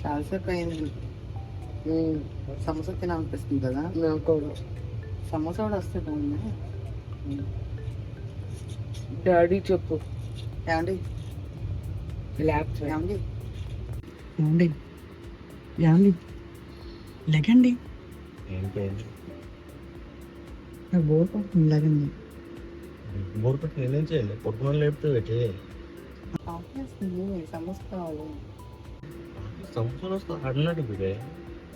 చాలాసేపు అయింది. సమోసా తినాలనిపిస్తుంది కదా. సమోసా కూడా వస్తే బాగుంది. డాడీ చెప్పు. ఏమండి ఏమండి ఏమండి ఏమండి లెగండి. నాకు బోర్ కొడుతుంది, లెగండి. బోర్ పెట్టి నేనేం చేయాలి? పొద్దున లేపితే పెట్టి సమోసా కావాలి. సమోసాలు వస్తా అడినట్టు బిడే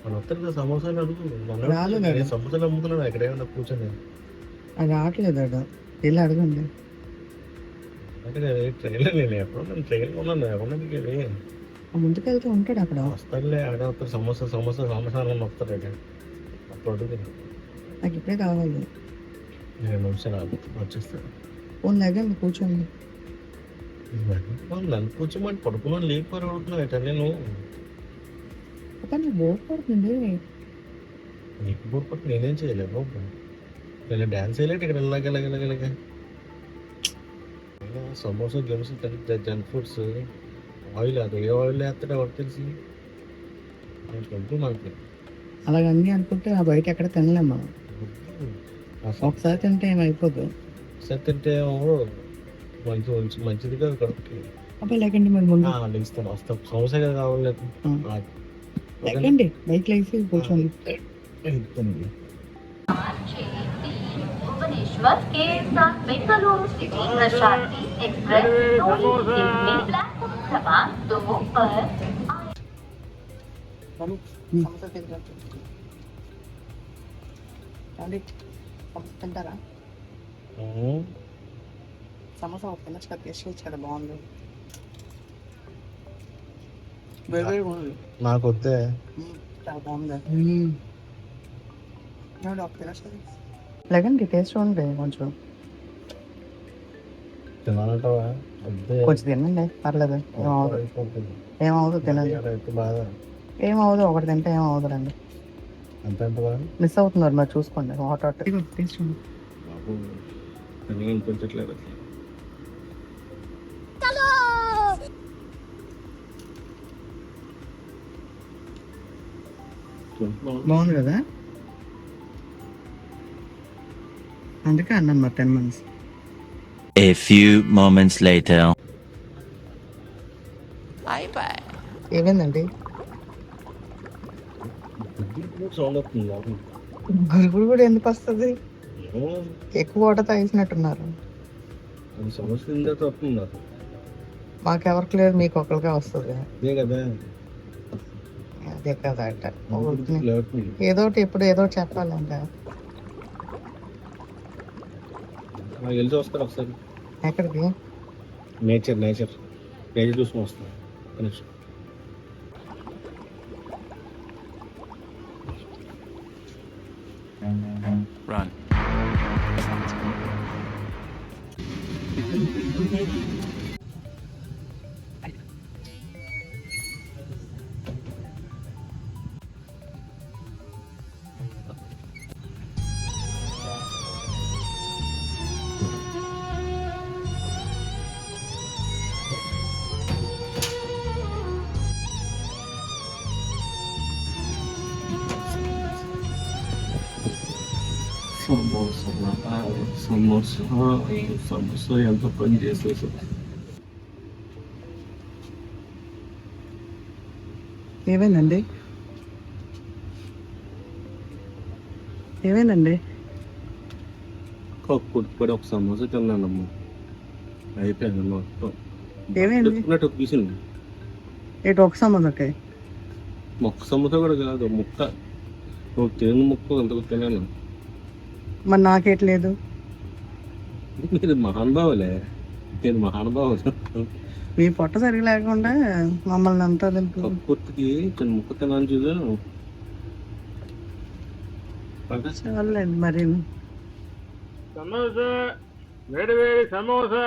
మన వస్తారు సమోసాలు అడుగు. రాలేదు. సమోసాలు అమ్ముతున్నాను ఎక్కడ ఏమన్నా కూర్చొని. అది రావట్లేదు అడ, వెళ్ళి అడగండి. అంటే ట్రైన్లో నేను ఎప్పుడు ట్రైన్లో ఉన్నాను ఎవరికి ముందుకెళ్తే ఉంటాడు అక్కడ. వస్తాడులే ఆడ వస్తారు. సమోసా సమోసా సమోసాలు వస్తాడు అప్పుడు అడుగు. నాకు ఇప్పుడే కావాలి. 2 నిమిషాలు వచ్చేస్తాడు. ఫోన్ లెగండి, కూర్చోండి. నన్ను కూర్చోమని పడుకున్నాను లేకపోయి అడుగుతున్నావు ఎట నేను. కానీ బోర్ పడుతుంది. నీకు బోర్ పట్టి నేనేం చేయలేదు. నేను డ్యాన్స్ చేయలేదు ఇక్కడ వెళ్ళగలగలగలగా. సమోసా గెమ్స్ జంక్ ఫుడ్స్ ఆయిల్ అది ఏ ఆయిల్ వేస్తాడో ఎవరు తెలిసి మనకి. అలాగ అన్నీ అనుకుంటే ఆ బయట ఎక్కడ తినలేం మనం. ఒకసారి తింటే ఏమైపోదు. ఒకసారి తింటే మంచిది కాదు కడుపుకి. అబ్బాయి లేకండి మరి ముందు ఇస్తాను వస్తాం. సమోసా కదా కావాలి. లేకండి బైక్ లేసి కూర్చోండి. भुवनेश्वर के साथ Bengaluru city Prashanti express platform क्रमांक 2 पर సమోసా తింటారా? సమోసా ఒక తినచ్చు, టేస్ట్ చాలా బాగుంది. నాకు వద్దే. చాలా బాగుంది. ఒక తినచ్చు. లేకండి టేస్ట్ ఉంది కొంచెం. తినాలంటావా? కొంచెం తినండి, పర్లేదు. ఏమవుదు తినండి. ఏమవుదు, ఒకటి తింటే ఏమవుతుందండి. అంతే మిస్ అవుతున్నారు మరి, చూసుకోండి. హాట్ హాట్ టేస్ట్ ఉంది. బాగుంది కదా, అందుకే అన్నాను మరి 10 months. A few moments later. ఏమైందండి? సౌండ్ వస్తుంది. గరుగుడు కూడా ఎందుకు వస్తుంది? ఎక్కువ వాటర్ తాగిసినట్టున్నారు. మాకెవరికి లేదు, మీకు ఒకరికే వస్తుంది. అదే కదా అంట. ఏదో ఒకటి ఎప్పుడు ఏదో ఒకటి చెప్పాలంట. వస్తారు ఒకసారి. ఎక్కడికి? నేచర్ చూసుకుని వస్తాను. Run. సమోసా ఎంత పని చేసేసి. ఏమైందండి? కుట్టుపడి ఒక సమోసా తిన్నానమ్మా, అయిపోయింది మొత్తం. ఏమైంది? తీసింది ఏటో ఒక సమోసాకే. మొక్క సమోసా కూడా కాదు, ముక్క. నువ్వు తిని ముక్క అంతకు తినాను. మరి నాకేట్లేదు? మీరు మహానుభావులే, నేను మహానుభావులు. మీ పొట్ట సరిగా లేకుండా మమ్మల్ని అంతా కుర్తికి చిన్న ముక్క తినాను చూడు. చాలండి మరి. సమోసా, వేడి వేడి సమోసా.